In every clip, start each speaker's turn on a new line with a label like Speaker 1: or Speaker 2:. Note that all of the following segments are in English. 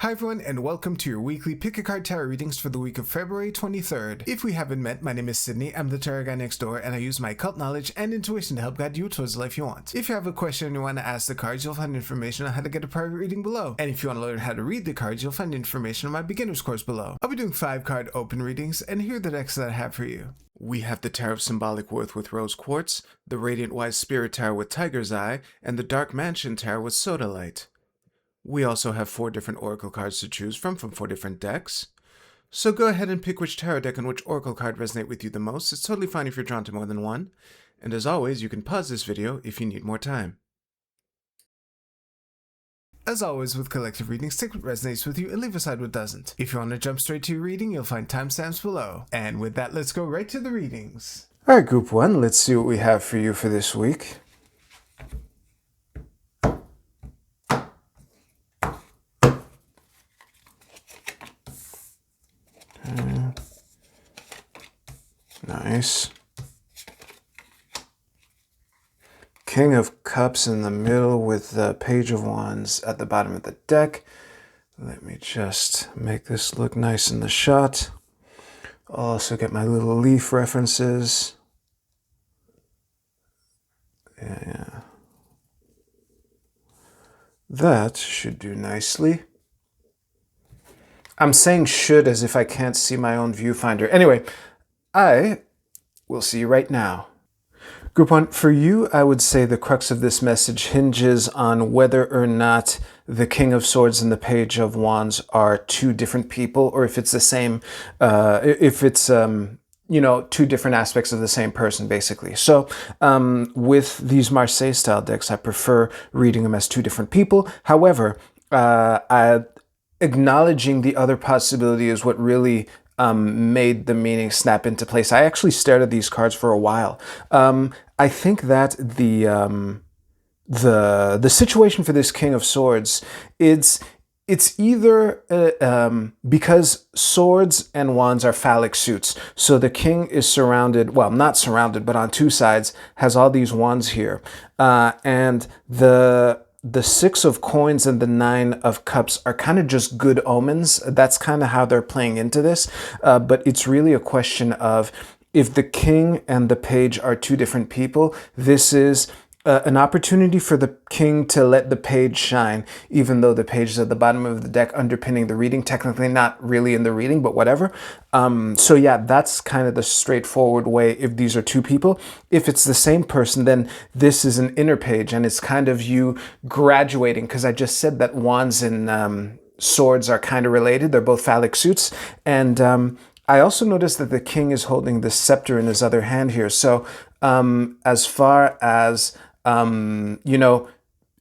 Speaker 1: Hi everyone, and welcome to your weekly Pick a Card Tarot readings for the week of February 23rd. If we haven't met, my name is Sydney, I'm the tarot guy next door, and I use my occult knowledge and intuition to help guide you towards the life you want. If you have a question and you want to ask the cards, you'll find information on how to get a private reading below. And if you want to learn how to read the cards, you'll find information on my beginner's course below. I'll be doing 5-card open readings, and here are the decks that I have for you. We have the Tarot of Symbolic Worth with Rose Quartz, the Radiant Wise Spirit Tarot with Tiger's Eye, and the Dark Mansion Tarot with Soda Light. We also have 4 different oracle cards to choose from 4 different decks. So go ahead and pick which tarot deck and which oracle card resonate with you the most. It's totally fine if you're drawn to more than one. And as always, you can pause this video if you need more time. As always with collective readings, take what resonates with you and leave aside what doesn't. If you want to jump straight to your reading, you'll find timestamps below. And with that, let's go right to the readings. Alright, Group 1, let's see what we have for you for this week. Nice. King of Cups in the middle with the Page of Wands at the bottom of the deck. Let me just make this look nice in the shot. Also get my little leaf references. Yeah. That should do nicely. I'm saying should as if I can't see my own viewfinder. Anyway, I will see you right now. Group 1, for you, I would say the crux of this message hinges on whether or not the King of Swords and the Page of Wands are 2 different people, or if it's the same, you know, 2 different aspects of the same person, basically. So with these Marseille style decks, I prefer reading them as 2 different people. However, acknowledging the other possibility is what really made the meaning snap into place. I actually stared at these cards for a while. I think that the situation for this King of Swords, it's either because swords and wands are phallic suits. So the king is surrounded, well, not surrounded, but on 2 sides, has all these wands here. And the 6 of coins and the 9 of cups are kind of just good omens. That's kind of how they're playing into this. But it's really a question of if the king and the page are 2 different people, this is an opportunity for the king to let the page shine, even though the page is at the bottom of the deck underpinning the reading, technically not really in the reading, but whatever. So yeah, that's kind of the straightforward way if these are 2 people. If it's the same person, then this is an inner page, and it's kind of you graduating, because I just said that wands and swords are kind of related. They're both phallic suits. And I also noticed that the king is holding the scepter in his other hand here. So as far as you know,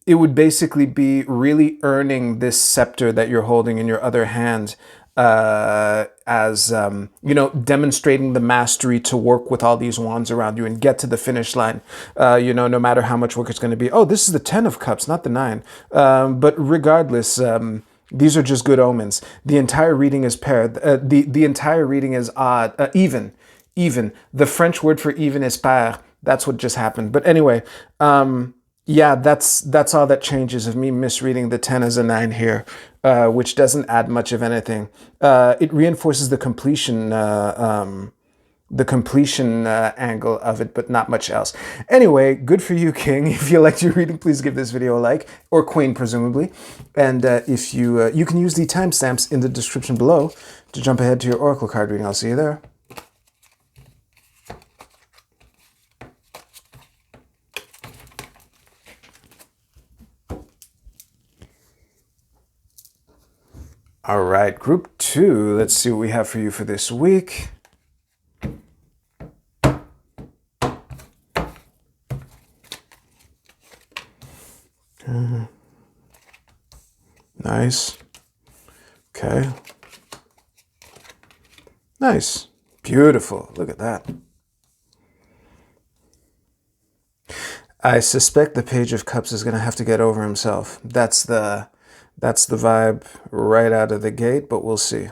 Speaker 1: it would basically be really earning this scepter that you're holding in your other hand as, you know, demonstrating the mastery to work with all these wands around you and get to the finish line, you know, no matter how much work it's going to be. Oh, this is the 10 of Cups, not the 9. But regardless, these are just good omens. The entire reading is paired. The entire reading is odd, even. The French word for even is pair. That's what just happened. But anyway, yeah, that's all that changes of me misreading the 10 as a 9 here, which doesn't add much of anything. It reinforces the completion angle of it, but not much else. Anyway, good for you, King. If you liked your reading, please give this video a like, or Queen, presumably. And if you can use the timestamps in the description below to jump ahead to your Oracle card reading. I'll see you there. All right, Group 2, let's see what we have for you for this week. Nice. Okay. Nice. Beautiful. Look at that. I suspect the Page of Cups is going to have to get over himself. That's the vibe right out of the gate, but we'll see.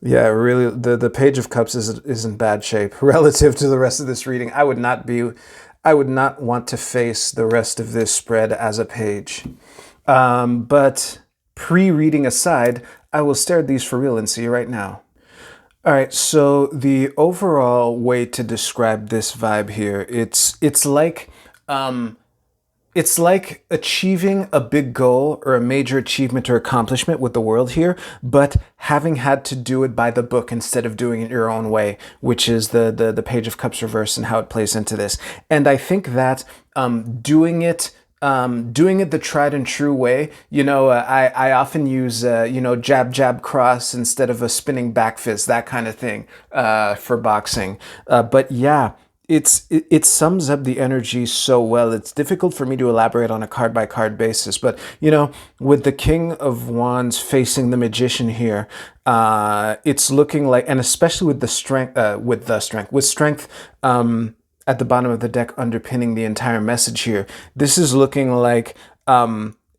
Speaker 1: Yeah, really, the Page of Cups is in bad shape relative to the rest of this reading. I would not be I would not want to face the rest of this spread as a page. But pre-reading aside, I will stare at these for real and see you right now. All right, so the overall way to describe this vibe here, it's like achieving a big goal or a major achievement or accomplishment with the world here, but having had to do it by the book instead of doing it your own way, which is the Page of Cups reverse and how it plays into this. And I think that doing it the tried and true way, I often use, jab, jab, cross instead of a spinning back fist, that kind of thing for boxing. But yeah, it sums up the energy so well. It's difficult for me to elaborate on a card by card basis, but with the King of Wands facing the Magician here, it's looking like, and especially with strength at the bottom of the deck underpinning the entire message here, this is looking like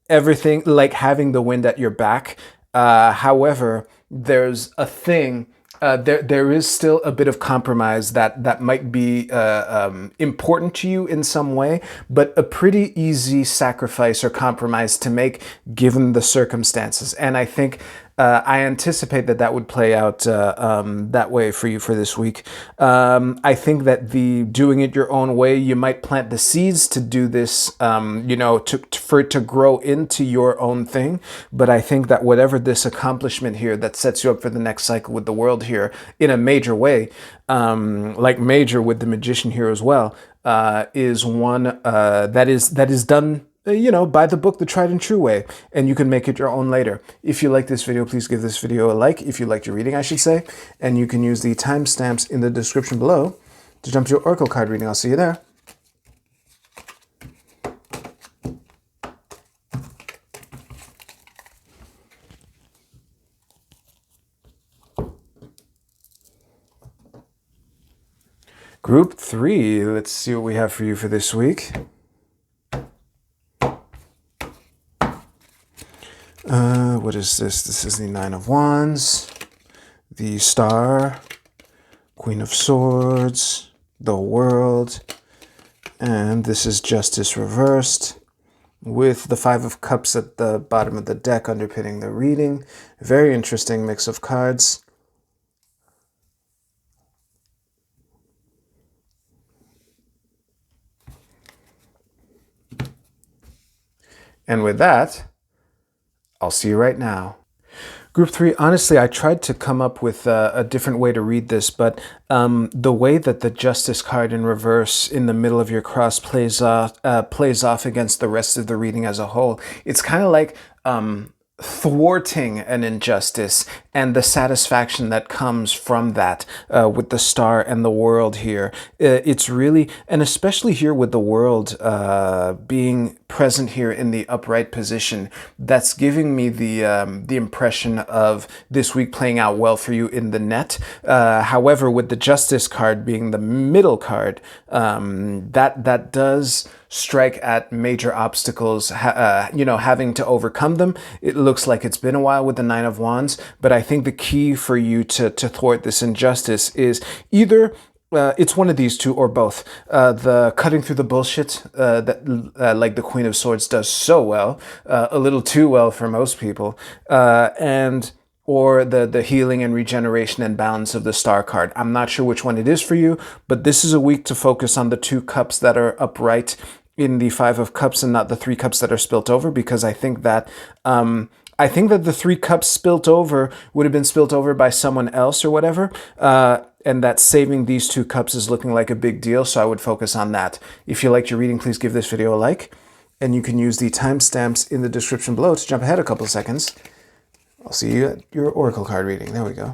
Speaker 1: everything, like having the wind at your back. However, there's a thing. There is still a bit of compromise that might be important to you in some way, but a pretty easy sacrifice or compromise to make given the circumstances. And I think I anticipate that would play out that way for you for this week. I think that the doing it your own way, you might plant the seeds to do this, for it to grow into your own thing. But I think that whatever this accomplishment here that sets you up for the next cycle with the world here in a major way, like major with the Magician here as well, is one that is done by the book, the tried and true way, and you can make it your own later. If you like this video, please give this video a like, if you liked your reading, I should say, and you can use the timestamps in the description below to jump to your Oracle card reading. I'll see you there. Group 3, let's see what we have for you for this week. What is this? This is the Nine of Wands, the Star, Queen of Swords, the World, and this is Justice reversed with the Five of Cups at the bottom of the deck underpinning the reading. Very interesting mix of cards. And with that, I'll see you right now. Group 3, honestly, I tried to come up with a different way to read this, but the way that the Justice card in reverse in the middle of your cross plays off against the rest of the reading as a whole, it's kind of like thwarting an injustice and the satisfaction that comes from that with the Star and the World here. It's really, and especially here with the World being present here in the upright position, that's giving me the impression of this week playing out well for you in the net. However, with the Justice card being the middle card, that does strike at major obstacles, having to overcome them. It looks like it's been a while with the Nine of Wands, but I think the key for you to thwart this injustice is either it's one of these two or both. The cutting through the bullshit that like the Queen of Swords does so well, a little too well for most people, or the healing and regeneration and balance of the Star card. I'm not sure which one it is for you, but this is a week to focus on the two cups that are upright in the Five of Cups and not the three cups that are spilt over, because I think that the three cups spilt over would have been spilt over by someone else or whatever, and that saving these two cups is looking like a big deal, so I would focus on that. If you liked your reading, please give this video a like, and you can use the timestamps in the description below to jump ahead a couple of seconds. I'll see you at your Oracle card reading. There we go.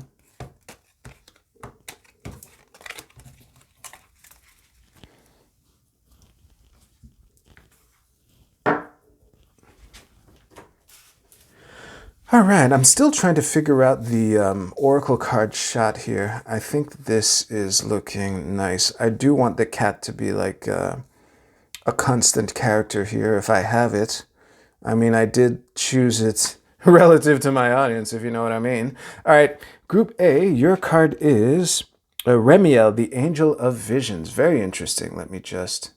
Speaker 1: All right, I'm still trying to figure out the Oracle card shot here. I think this is looking nice. I do want the cat to be like a constant character here if I have it. I mean, I did choose it relative to my audience, if you know what I mean. All right, Group A, your card is Remiel, the Angel of Visions. Very interesting. Let me just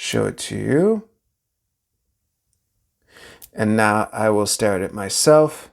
Speaker 1: show it to you. And now I will stare at it myself.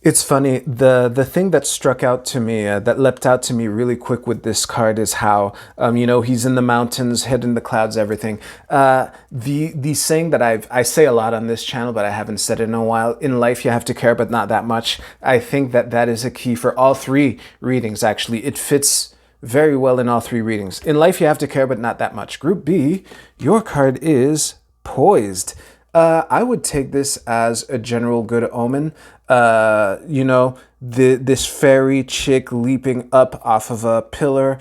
Speaker 1: It's funny, the thing that struck out to me, that leapt out to me really quick with this card is how, you know, he's in the mountains, head in the clouds, everything. The saying that I say a lot on this channel, but I haven't said it in a while, in life you have to care, but not that much. I think that that is a key for all three readings, actually. It fits very well in all three readings. In life you have to care, but not that much. Group B, your card is Poised. I would take this as a general good omen. You know, this fairy chick leaping up off of a pillar.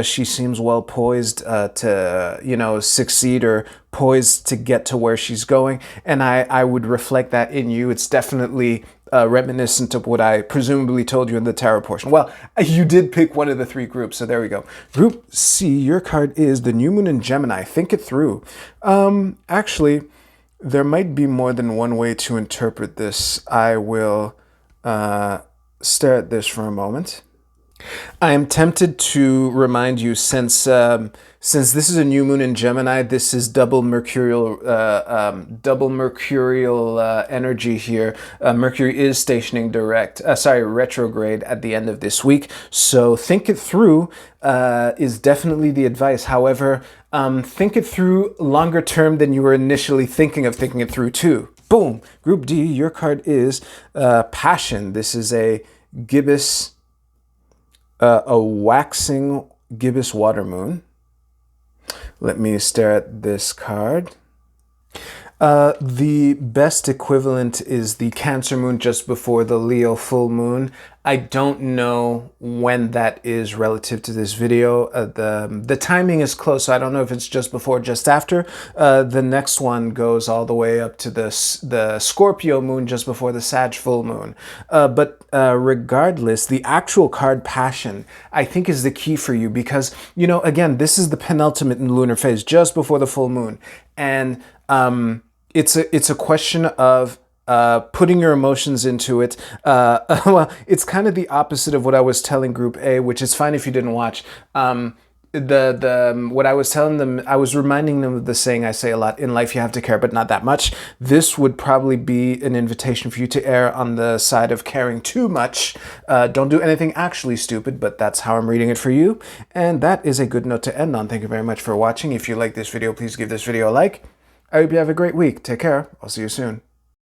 Speaker 1: She seems well poised to, you know, succeed, or poised to get to where she's going. And I would reflect that in you. It's definitely reminiscent of what I presumably told you in the tarot portion. Well, you did pick one of the three groups, so there we go. Group C, your card is the New Moon in Gemini. Think it through. Actually, there might be more than one way to interpret this. I will stare at this for a moment. I am tempted to remind you, since this is a new moon in Gemini, this is double mercurial energy here. Mercury is stationing retrograde at the end of this week. So think it through is definitely the advice. However, think it through longer term than you were initially thinking of thinking it through too. Boom. Group D, your card is Passion. This is a gibbous, a waxing gibbous water moon. Let me stare at this card. The best equivalent is the Cancer moon just before the Leo full moon. I don't know when that is relative to this video. The timing is close, so I don't know if it's just before or just after. The next one goes all the way up to the Scorpio moon just before the Sag full moon. But regardless, the actual card Passion, I think, is the key for you because, you know, again, this is the penultimate in the lunar phase just before the full moon. And it's a question of putting your emotions into it. Well, it's kind of the opposite of what I was telling Group A, which is fine if you didn't watch. What I was telling them, I was reminding them of the saying I say a lot: in life you have to care, but not that much. This would probably be an invitation for you to err on the side of caring too much. Don't do anything actually stupid, but that's how I'm reading it for you. And that is a good note to end on. Thank you very much for watching. If you like this video, please give this video a like. I hope you have a great week. Take care. I'll see you soon.